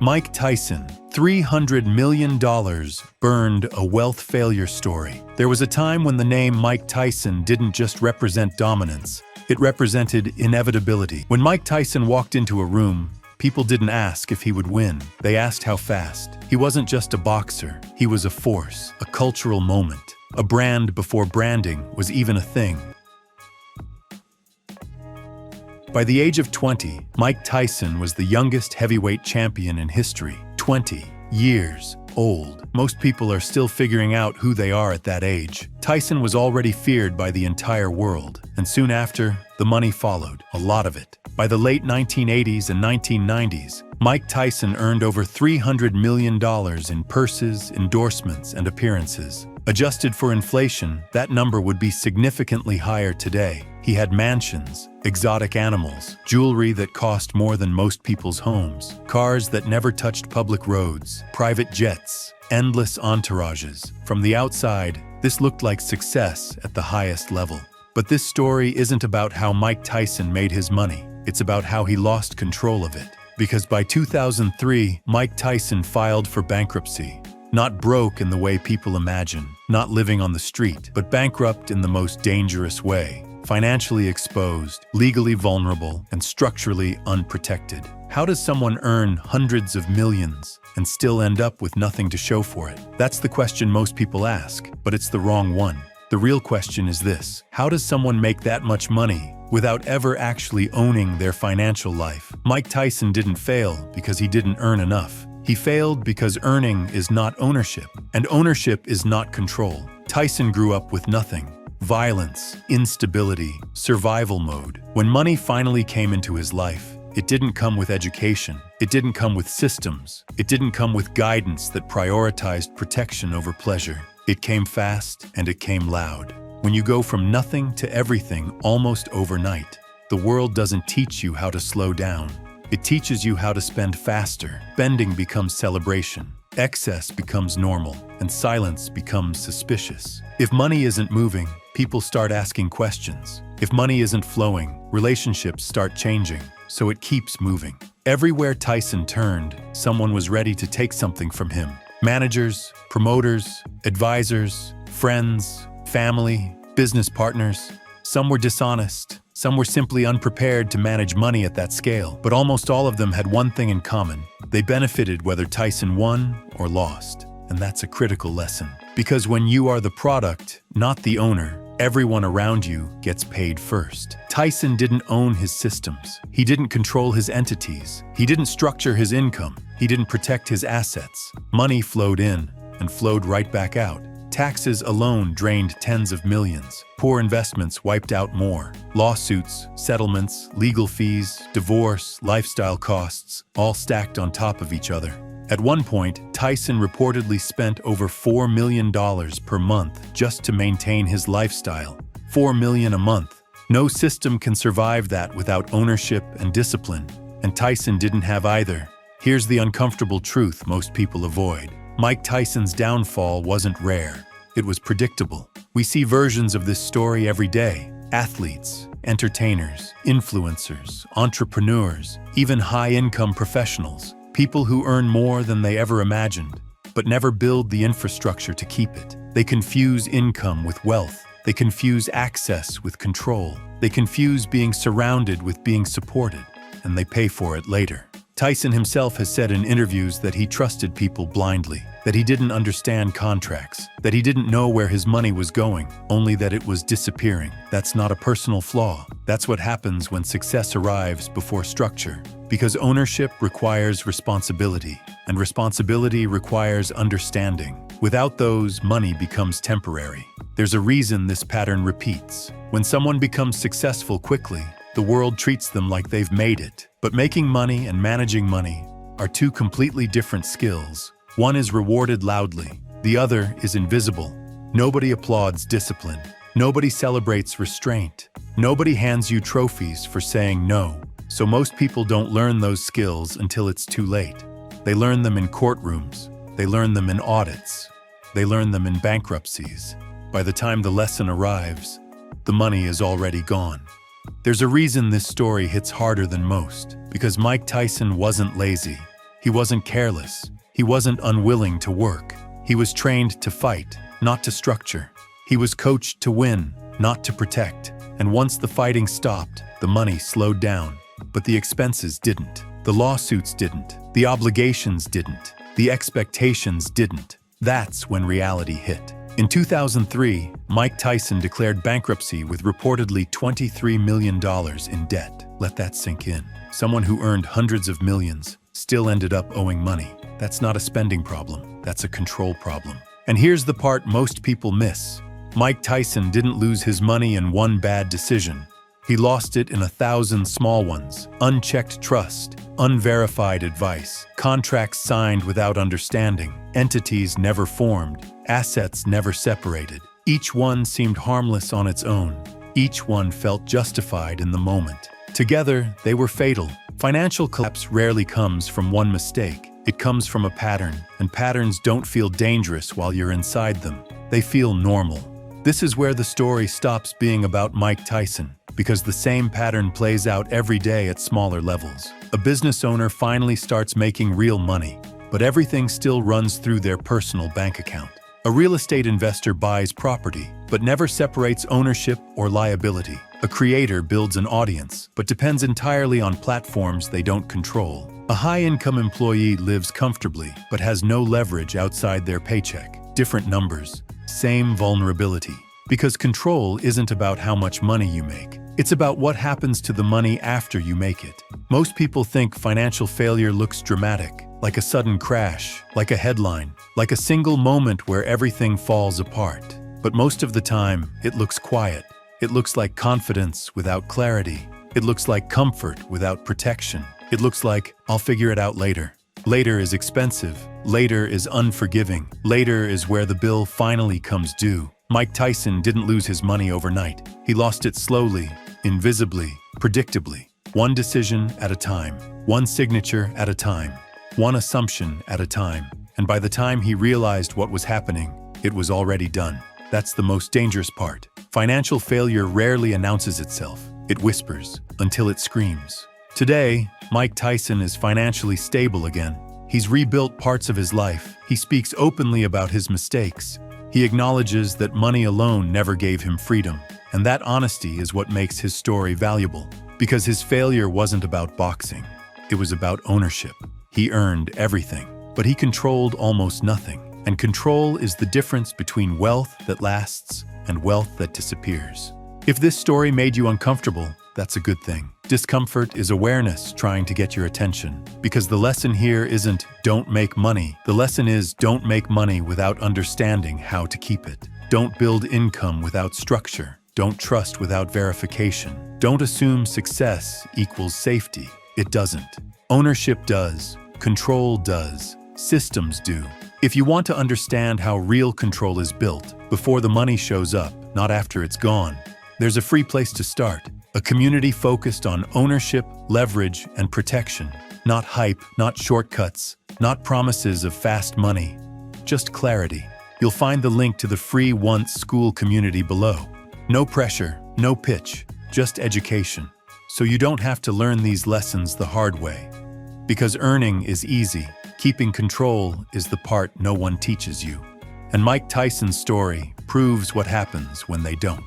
Mike Tyson, $300 million burned a wealth failure story. There was a time when the name Mike Tyson didn't just represent dominance, it represented inevitability. When Mike Tyson walked into a room, people didn't ask if he would win. They asked how fast. He wasn't just a boxer, he was a force, a cultural moment, a brand before branding was even a thing. By the age of 20, Mike Tyson was the youngest heavyweight champion in history, 20 years old. Most people are still figuring out who they are at that age. Tyson was already feared by the entire world, and soon after, the money followed, a lot of it. By the late 1980s and 1990s, Mike Tyson earned over $300 million in purses, endorsements, and appearances. Adjusted for inflation, that number would be significantly higher today. He had mansions, exotic animals, jewelry that cost more than most people's homes, cars that never touched public roads, private jets, endless entourages. From the outside, this looked like success at the highest level. But this story isn't about how Mike Tyson made his money. It's about how he lost control of it. Because by 2003, Mike Tyson filed for bankruptcy. Not broke in the way people imagine, not living on the street, but bankrupt in the most dangerous way. Financially exposed, legally vulnerable, and structurally unprotected. How does someone earn hundreds of millions and still end up with nothing to show for it? That's the question most people ask, but it's the wrong one. The real question is this: how does someone make that much money without ever actually owning their financial life? Mike Tyson didn't fail because he didn't earn enough. He failed because earning is not ownership, and ownership is not control. Tyson grew up with nothing. Violence, instability, survival mode. When money finally came into his life, it didn't come with education. It didn't come with systems. It didn't come with guidance that prioritized protection over pleasure. It came fast and it came loud. When you go from nothing to everything almost overnight, the world doesn't teach you how to slow down. It teaches you how to spend faster. Spending becomes celebration. Excess becomes normal, and silence becomes suspicious. If money isn't moving, people start asking questions. If money isn't flowing, relationships start changing, so it keeps moving. Everywhere Tyson turned, someone was ready to take something from him. Managers, promoters, advisors, friends, family, business partners. Some were dishonest. Some were simply unprepared to manage money at that scale. But almost all of them had one thing in common. They benefited whether Tyson won or lost. And that's a critical lesson. Because when you are the product, not the owner, everyone around you gets paid first. Tyson didn't own his systems. He didn't control his entities. He didn't structure his income. He didn't protect his assets. Money flowed in and flowed right back out. Taxes alone drained tens of millions. Poor investments wiped out more. Lawsuits, settlements, legal fees, divorce, lifestyle costs, all stacked on top of each other. At one point, Tyson reportedly spent over $4 million per month just to maintain his lifestyle. $4 million a month. No system can survive that without ownership and discipline. And Tyson didn't have either. Here's the uncomfortable truth most people avoid. Mike Tyson's downfall wasn't rare. It was predictable. We see versions of this story every day. Athletes, entertainers, influencers, entrepreneurs, even high-income professionals. People who earn more than they ever imagined, but never build the infrastructure to keep it. They confuse income with wealth. They confuse access with control. They confuse being surrounded with being supported, and they pay for it later. Tyson himself has said in interviews that he trusted people blindly, that he didn't understand contracts, that he didn't know where his money was going, only that it was disappearing. That's not a personal flaw. That's what happens when success arrives before structure. Because ownership requires responsibility, and responsibility requires understanding. Without those, money becomes temporary. There's a reason this pattern repeats. When someone becomes successful quickly, the world treats them like they've made it. But making money and managing money are two completely different skills. One is rewarded loudly, the other is invisible. Nobody applauds discipline. Nobody celebrates restraint. Nobody hands you trophies for saying no. So most people don't learn those skills until it's too late. They learn them in courtrooms. They learn them in audits. They learn them in bankruptcies. By the time the lesson arrives, the money is already gone. There's a reason this story hits harder than most, because Mike Tyson wasn't lazy. He wasn't careless. He wasn't unwilling to work. He was trained to fight, not to structure. He was coached to win, not to protect. And once the fighting stopped, the money slowed down. But the expenses didn't. The lawsuits didn't. The obligations didn't. The expectations didn't. That's when reality hit. In 2003, Mike Tyson declared bankruptcy with reportedly $23 million in debt. Let that sink in. Someone who earned hundreds of millions still ended up owing money. That's not a spending problem. That's a control problem. And here's the part most people miss. Mike Tyson didn't lose his money in one bad decision. He lost it in 1,000 small ones. Unchecked trust, unverified advice, contracts signed without understanding, entities never formed, assets never separated. Each one seemed harmless on its own. Each one felt justified in the moment. Together, they were fatal. Financial collapse rarely comes from one mistake. It comes from a pattern, and patterns don't feel dangerous while you're inside them. They feel normal. This is where the story stops being about Mike Tyson, because the same pattern plays out every day at smaller levels. A business owner finally starts making real money, but everything still runs through their personal bank account. A real estate investor buys property, but never separates ownership or liability. A creator builds an audience, but depends entirely on platforms they don't control. A high-income employee lives comfortably, but has no leverage outside their paycheck. Different numbers, same vulnerability. Because control isn't about how much money you make. It's about what happens to the money after you make it. Most people think financial failure looks dramatic, like a sudden crash, like a headline, like a single moment where everything falls apart. But most of the time, it looks quiet. It looks like confidence without clarity. It looks like comfort without protection. It looks like, I'll figure it out later. Later is expensive. Later is unforgiving. Later is where the bill finally comes due. Mike Tyson didn't lose his money overnight. He lost it slowly, invisibly, predictably. One decision at a time. One signature at a time. One assumption at a time. And by the time he realized what was happening, it was already done. That's the most dangerous part. Financial failure rarely announces itself. It whispers until it screams. Today, Mike Tyson is financially stable again. He's rebuilt parts of his life. He speaks openly about his mistakes. He acknowledges that money alone never gave him freedom. And that honesty is what makes his story valuable. Because his failure wasn't about boxing. It was about ownership. He earned everything, but he controlled almost nothing. And control is the difference between wealth that lasts and wealth that disappears. If this story made you uncomfortable, that's a good thing. Discomfort is awareness trying to get your attention. Because the lesson here isn't don't make money. The lesson is don't make money without understanding how to keep it. Don't build income without structure. Don't trust without verification. Don't assume success equals safety. It doesn't. Ownership does. Control does. Systems do. If you want to understand how real control is built before the money shows up, not after it's gone, there's a free place to start. A community focused on ownership, leverage, and protection. Not hype, not shortcuts, not promises of fast money. Just clarity. You'll find the link to the free O.N.C.E community below. No pressure, no pitch, just education. So you don't have to learn these lessons the hard way. Because earning is easy. Keeping control is the part no one teaches you. And Mike Tyson's story proves what happens when they don't.